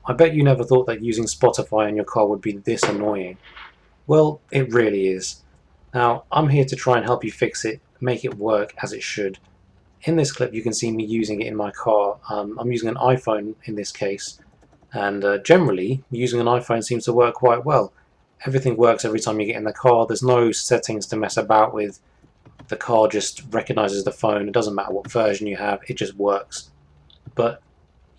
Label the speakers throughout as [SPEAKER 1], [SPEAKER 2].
[SPEAKER 1] I bet you never thought that using Spotify in your car would be this annoying. Well, it really is. Now, I'm here to try and help you fix it, make it work as it should. In this clip you can see me using it in my car. I'm using an iPhone in this case, and generally using an iPhone seems to work quite well. Everything works every time you get in the car. There's no settings to mess about with. The car just recognizes the phone. It doesn't matter what version you have, it just works. But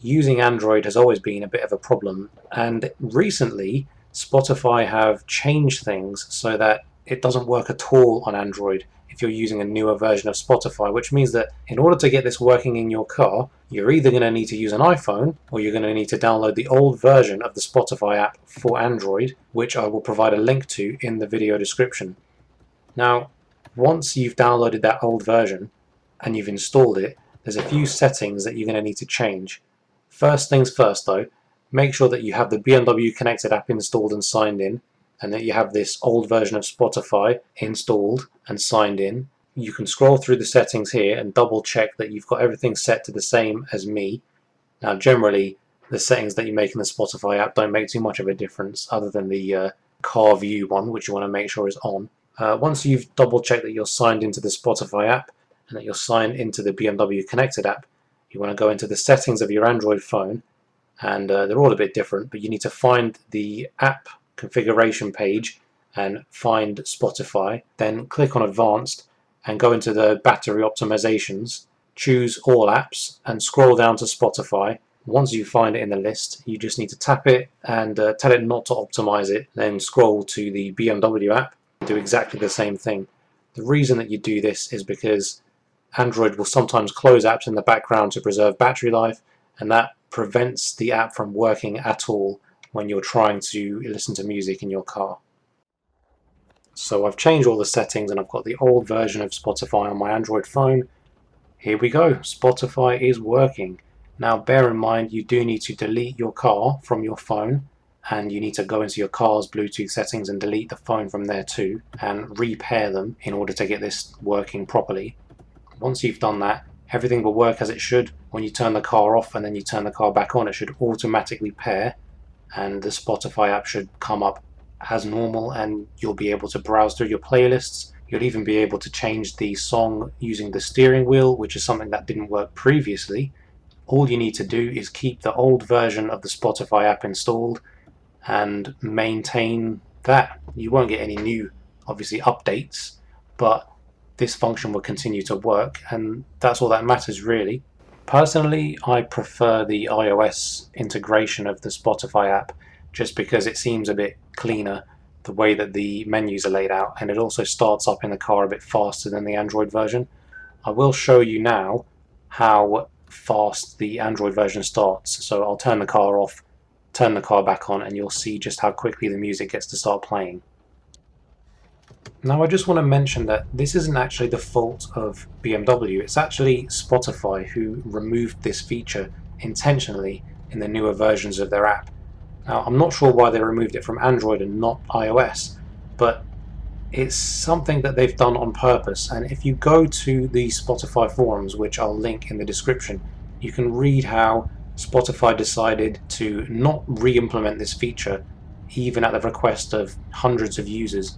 [SPEAKER 1] using Android has always been a bit of a problem, and recently Spotify have changed things so that it doesn't work at all on Android if you're using a newer version of Spotify, which means that in order to get this working in your car, you're either going to need to use an iPhone or you're going to need to download the old version of the Spotify app for Android, which I will provide a link to in the video description. Now, once you've downloaded that old version and you've installed it, there's a few settings that you're going to need to change. First things first though, make sure that you have the BMW Connected app installed and signed in, and that you have this old version of Spotify installed and signed in. You can scroll through the settings here and double check that you've got everything set to the same as me. Now generally the settings that you make in the Spotify app don't make too much of a difference other than the car view one, which you want to make sure is on. Once you've double checked that you're signed into the Spotify app and that you're signed into the BMW Connected app, you want to go into the settings of your Android phone, and they're all a bit different, but you need to find the app configuration page and find Spotify, then click on Advanced and go into the battery optimizations, choose all apps and scroll down to Spotify. Once you find it in the list, you just need to tap it and tell it not to optimize it, then scroll to the BMW app and do exactly the same thing. The reason that you do this is because Android will sometimes close apps in the background to preserve battery life, and that prevents the app from working at all when you're trying to listen to music in your car. So I've changed all the settings and I've got the old version of Spotify on my Android phone. Here we go, Spotify is working. Now bear in mind you do need to delete your car from your phone, and you need to go into your car's Bluetooth settings and delete the phone from there too and repair them in order to get this working properly. Once you've done that, everything will work as it should. When you turn the car off and then you turn the car back on, it should automatically pair and the Spotify app should come up as normal, and you'll be able to browse through your playlists. You'll even be able to change the song using the steering wheel, which is something that didn't work previously. All you need to do is keep the old version of the Spotify app installed and maintain that. You won't get any new, obviously, updates, but this function will continue to work, and that's all that matters really. Personally, I prefer the iOS integration of the Spotify app just because it seems a bit cleaner the way that the menus are laid out, and it also starts up in the car a bit faster than the Android version. I will show you now how fast the Android version starts. So I'll turn the car off, turn the car back on, and you'll see just how quickly the music gets to start playing. Now I just want to mention that this isn't actually the fault of BMW, it's actually Spotify who removed this feature intentionally in the newer versions of their app. Now I'm not sure why they removed it from Android and not iOS, but it's something that they've done on purpose, and if you go to the Spotify forums, which I'll link in the description, you can read how Spotify decided to not re-implement this feature even at the request of hundreds of users.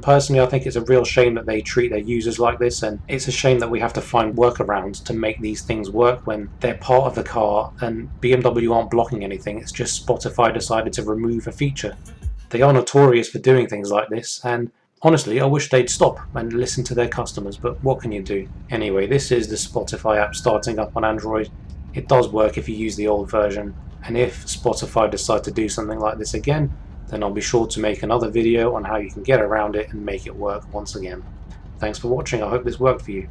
[SPEAKER 1] Personally, I think it's a real shame that they treat their users like this, and it's a shame that we have to find workarounds to make these things work when they're part of the car and BMW aren't blocking anything. It's just Spotify decided to remove a feature. They are notorious for doing things like this, and honestly I wish they'd stop and listen to their customers, but what can you do? Anyway, this is the Spotify app starting up on Android. It does work if you use the old version, and if Spotify decide to do something like this again, then I'll be sure to make another video on how you can get around it and make it work once again. Thanks for watching, I hope this worked for you.